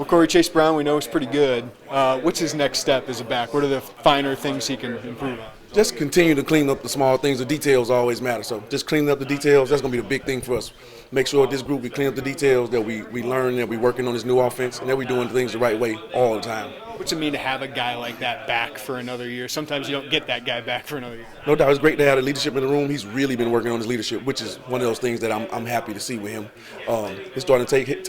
Well, Corey, Chase Brown, we know is pretty good. What's his next step as a back? What are the finer things he can improve on? Just continue to clean up the small things. The details always matter. So just cleaning up the details, that's going to be the big thing for us. Make sure with this group we clean up the details, that we learn, that we're working on this new offense, and that we're doing things the right way all the time. What's it mean to have a guy like that back for another year? Sometimes you don't get that guy back for another year. No doubt, it's great to have the leadership in the room. He's really been working on his leadership, which is one of those things that I'm happy to see with him. He's starting to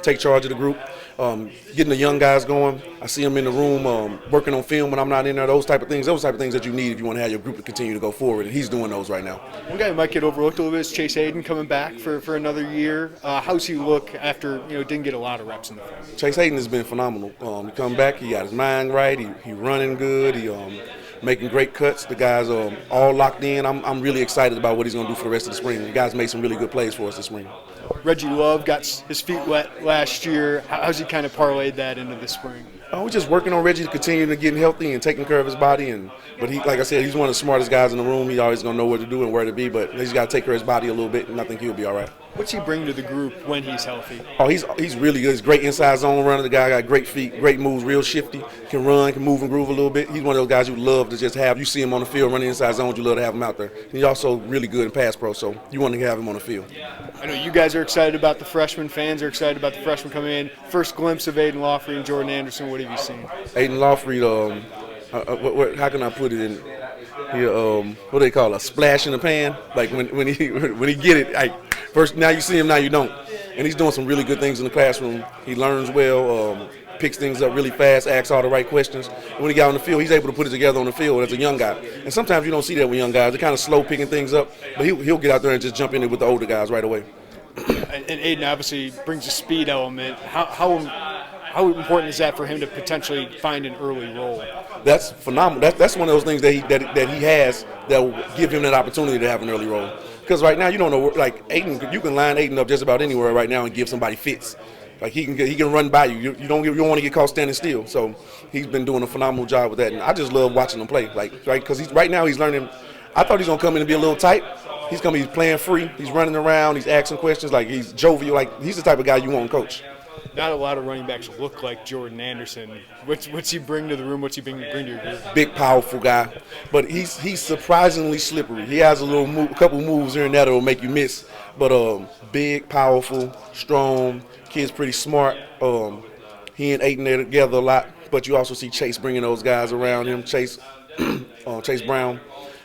take charge of the group, getting the young guys going. I see him in the room working on film when I'm not in there. Those type of things that you need if you want to have your group to continue to go forward, and he's doing those right now. One guy who might get overlooked a little bit is Chase Hayden coming back for another year. How's he look after didn't get a lot of reps in the field? Chase Hayden has been phenomenal. He come back, he got his mind right, he running good, he making great cuts. The guys are all locked in. I'm really excited about what he's going to do for the rest of the spring. The guys made some really good plays for us this spring. Reggie Love got his feet wet last year. How's he kind of parlayed that into the spring? We're just working on Reggie to continue to get healthy and taking care of his body. But he, like I said, he's one of the smartest guys in the room. He's always going to know what to do and where to be. But he's got to take care of his body a little bit, and I think he'll be all right. What's he bring to the group when he's healthy? Oh, he's really good. He's a great inside zone runner. The guy got great feet, great moves, real shifty. Can run, can move and groove a little bit. He's one of those guys you love to just have. You see him on the field running inside zones, you love to have him out there. And he's also really good in pass pro, so you want to have him on the field. I know you guys are excited about the freshmen. Fans are excited about the freshmen coming in. First glimpse of Aidan, Laughery, and Jordan Anderson. What have you seen? Aidan, Laughery, how can I put it in? What do they call it? A splash in the pan? Like when he get it, like first now you see him, now you don't. And he's doing some really good things in the classroom. He learns well, picks things up really fast, asks all the right questions. And when he got on the field, he's able to put it together on the field as a young guy. And sometimes you don't see that with young guys. They're kind of slow picking things up, but he'll get out there and just jump in it with the older guys right away. And Aidan obviously brings a speed element. How important is that for him to potentially find an early role? That's phenomenal. That's one of those things that he has that will give him that opportunity to have an early role. Because right now you don't know, like Aidan, you can line Aidan up just about anywhere right now and give somebody fits. Like he can run by you. You don't want to get caught standing still. So he's been doing a phenomenal job with that, and I just love watching him play. Like right, because right now he's learning. I thought he's gonna come in and be a little tight. He's gonna be playing free. He's running around. He's asking questions. Like he's jovial. Like he's the type of guy you want to coach. Not a lot of running backs look like Jordan Anderson. What's he bring to the room? What's he bring to your group? Big, powerful guy, but he's surprisingly slippery. He has a couple moves here and there that will make you miss. But big, powerful, strong. Kid's pretty smart. He and Aidan are together a lot. But you also see Chase bringing those guys around him. Chase Brown,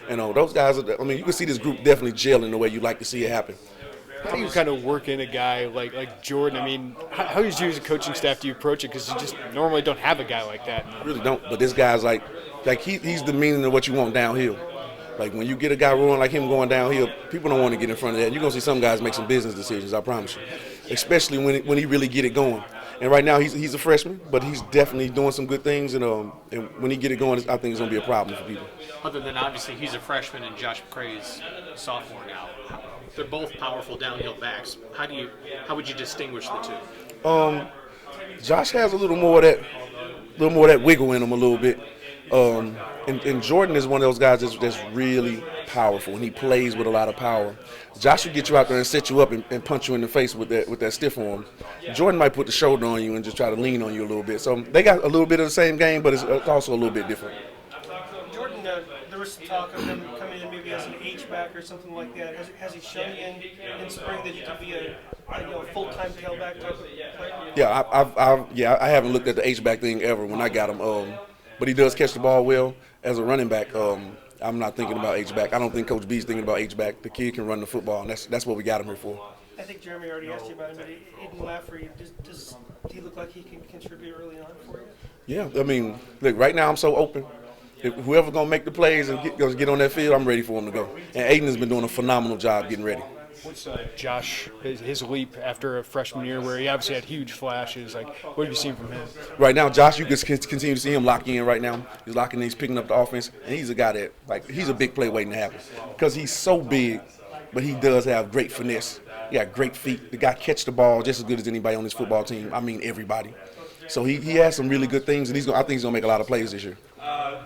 and those guys. You can see this group definitely gelling the way you like to see it happen. How do you kind of work in a guy like Jordan? How as you as a coaching staff do you approach it? Because you just normally don't have a guy like that. Really don't. But this guy's like he's the meaning of what you want downhill. Like when you get a guy rolling like him going downhill, people don't want to get in front of that. You're gonna see some guys make some business decisions. I promise you. Especially when he really get it going. And right now he's a freshman, but he's definitely doing some good things. And when he get it going, I think it's gonna be a problem for people. Other than obviously he's a freshman and Josh McCray is a sophomore now. They're both powerful downhill backs. How would you distinguish the two? Josh has a little more of that wiggle in him a little bit. And Jordan is one of those guys that's really powerful, and he plays with a lot of power. Josh will get you out there and set you up and punch you in the face with that stiff arm. Jordan might put the shoulder on you and just try to lean on you a little bit. So they got a little bit of the same game, but it's also a little bit different. Jordan, there was some talk of him coming in maybe as an H-back or something like that. Has he shown you in spring that he could be a full-time tailback type of player? Yeah, I haven't looked at the H-back thing ever when I got him. But he does catch the ball well as a running back. I'm not thinking about H-back. I don't think Coach B's thinking about H-back. The kid can run the football, and that's what we got him here for. I think Jeremy already asked you about him, but Aidan Laughery, does he look like he can contribute early on for you? Yeah, look, right now I'm so open. If whoever's going to make the plays and get on that field, I'm ready for him to go. And Aidan has been doing a phenomenal job getting ready. What's Josh, his leap after a freshman year where he obviously had huge flashes? Like, what have you seen from him? Right now, Josh, you can continue to see him lock in right now. He's locking in, he's picking up the offense, and he's a guy that, he's a big play waiting to happen. Because he's so big, but he does have great finesse. He got great feet. The guy catch the ball just as good as anybody on this football team. Everybody. So he has some really good things, and I think he's going to make a lot of plays this year.